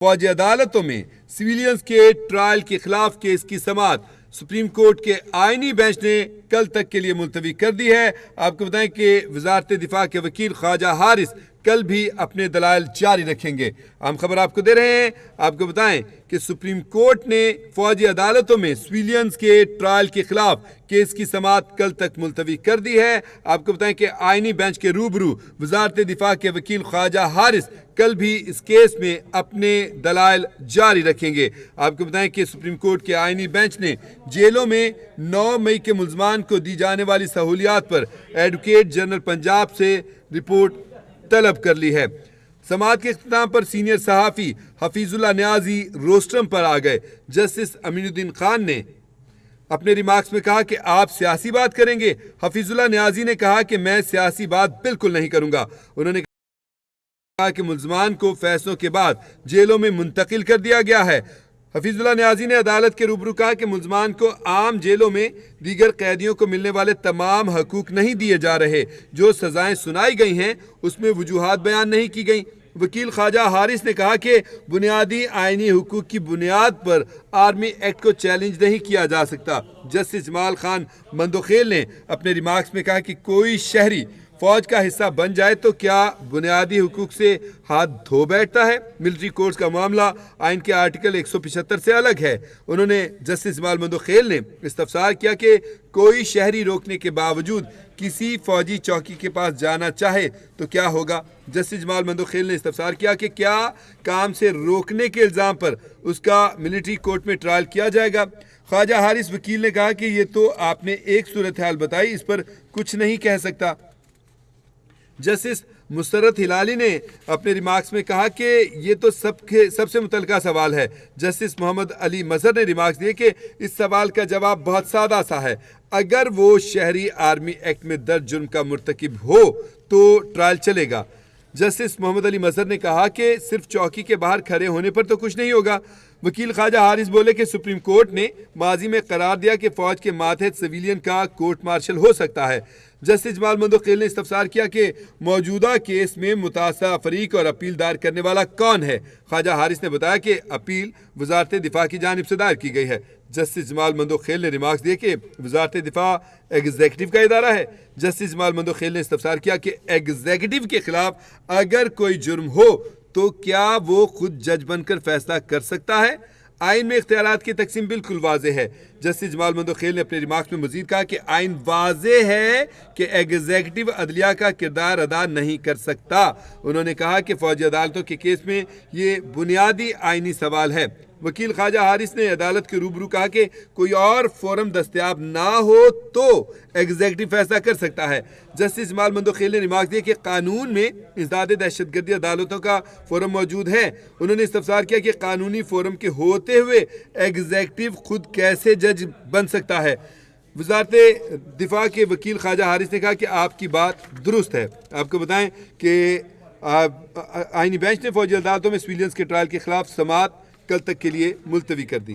فوجی عدالتوں میں سویلینز کے ٹرائل کے خلاف کیس کی سماعت سپریم کورٹ کے آئینی بینچ نے کل تک کے لیے ملتوی کر دی ہے۔ آپ کو بتائیں کہ وزارت دفاع کے وکیل خواجہ حارث کل بھی اپنے دلائل جاری رکھیں گے۔ ہم خبر آپ کو دے رہے ہیں، آپ کو بتائیں کہ سپریم کورٹ نے فوجی عدالتوں میں سویلینز کے ٹرائل کے خلاف کیس کی سماعت کل تک ملتوی کر دی ہے۔ آپ کو بتائیں کہ آئینی بینچ کے روبرو وزارت دفاع کے وکیل خواجہ حارث کل بھی اس کیس میں اپنے دلائل جاری رکھیں گے۔ آپ کو بتائیں کہ سپریم کورٹ کے آئینی بینچ نے جیلوں میں 9 مئی کے ملزمان کو دی جانے والی سہولیات پر ایڈوکیٹ جنرل پنجاب سے رپورٹ طلب کر لی ہے۔ سماعت کے اختتام پر سینئر صحافی حفیظ اللہ نیازی روسٹرم پر آ گئے۔ جسٹس امین الدین خان نے اپنے ریمارکس میں کہا کہ آپ سیاسی بات کریں گے۔ حفیظ اللہ نیازی نے کہا کہ میں سیاسی بات بالکل نہیں کروں گا۔ انہوں نے کہا کہ ملزمان کو فیصلوں کے بعد جیلوں میں منتقل کر دیا گیا ہے۔ حفیظ اللہ نیازی نے عدالت کے روبرو کہا کہ ملزمان کو عام جیلوں میں دیگر قیدیوں کو ملنے والے تمام حقوق نہیں دیے جا رہے۔ جو سزائیں سنائی گئی ہیں اس میں وجوہات بیان نہیں کی گئیں۔ وکیل خواجہ حارث نے کہا کہ بنیادی آئینی حقوق کی بنیاد پر آرمی ایکٹ کو چیلنج نہیں کیا جا سکتا۔ جسٹس جمال خان مندوخیل نے اپنے ریمارکس میں کہا کہ کوئی شہری فوج کا حصہ بن جائے تو کیا بنیادی حقوق سے ہاتھ دھو بیٹھتا ہے؟ ملٹری کورٹس کا معاملہ آئین کے آرٹیکل 175 سے الگ ہے۔ انہوں نے جسٹس جمال مندوخیل نے استفسار کیا کہ کوئی شہری روکنے کے باوجود کسی فوجی چوکی کے پاس جانا چاہے تو کیا ہوگا؟ جسٹس جمال مندوخیل نے استفسار کیا کہ کیا کام سے روکنے کے الزام پر اس کا ملٹری کورٹ میں ٹرائل کیا جائے گا؟ خواجہ حارث وکیل نے کہا کہ یہ تو آپ نے ایک صورتحال بتائی، اس پر کچھ نہیں کہہ سکتا۔ جسٹس مسرت ہلالی نے اپنے ریمارکس میں کہا کہ یہ تو سب سے متعلقہ سوال ہے۔ جسٹس محمد علی مظہر نے ریمارکس دیے کہ اس سوال کا جواب بہت سادہ سا ہے۔ اگر وہ شہری آرمی ایکٹ میں درج جرم کا مرتکب ہو تو ٹرائل چلے گا۔ جسٹس محمد علی مظہر نے کہا کہ صرف چوکی کے باہر کھڑے ہونے پر تو کچھ نہیں ہوگا۔ وکیل خواجہ حارث بولے کہ سپریم کورٹ نے ماضی میں قرار دیا کہ فوج کے ماتحت سویلین کا کورٹ مارشل ہو سکتا ہے۔ جسٹس جمال مندوخیل نے استفسار کیا کہ موجودہ کیس میں متاثرہ فریق اور اپیل دائر کرنے والا کون ہے؟ خواجہ حارث نے بتایا کہ اپیل وزارت دفاع کی جانب سے دائر کی گئی ہے۔ جسٹس جمال مندوخیل نے ریمارکس دیے کہ وزارت دفاع ایگزیکٹو کا ادارہ ہے۔ جسٹس جمال مندوخیل نے استفسار کیا کہ ایگزیکٹو کے خلاف اگر کوئی جرم ہو تو کیا وہ خود جج بن کر فیصلہ کر سکتا ہے؟ آئین میں اختیارات کی تقسیم بالکل واضح ہے۔ جسٹس جمال مندوخیل نے اپنے ریمارکس میں مزید کہا کہ آئین واضح ہے کہ ایگزیکٹو عدلیہ کا کردار ادا نہیں کر سکتا۔ انہوں نے کہا کہ فوجی عدالتوں کے کیس میں یہ بنیادی آئینی سوال ہے۔ وکیل خواجہ حارث نے عدالت کے روبرو کہا کہ کوئی اور فورم دستیاب نہ ہو تو ایگزیکٹو فیصلہ کر سکتا ہے۔ جسٹس جمال مندوخیل نے ریمارک دیا کہ قانون میں ازداد دہشت گردی عدالتوں کا فورم موجود ہے۔ انہوں نے استفسار کیا کہ قانونی فورم کے ہوتے ہوئے ایگزیکٹو خود کیسے جج بن سکتا ہے؟ وزارت دفاع کے وکیل خواجہ حارث نے کہا کہ آپ کی بات درست ہے۔ آپ کو بتائیں کہ آئینی بینچ نے فوجی عدالتوں میں سویلینز کے ٹرائل کے خلاف سماعت کل تک کے لیے ملتوی کر دی۔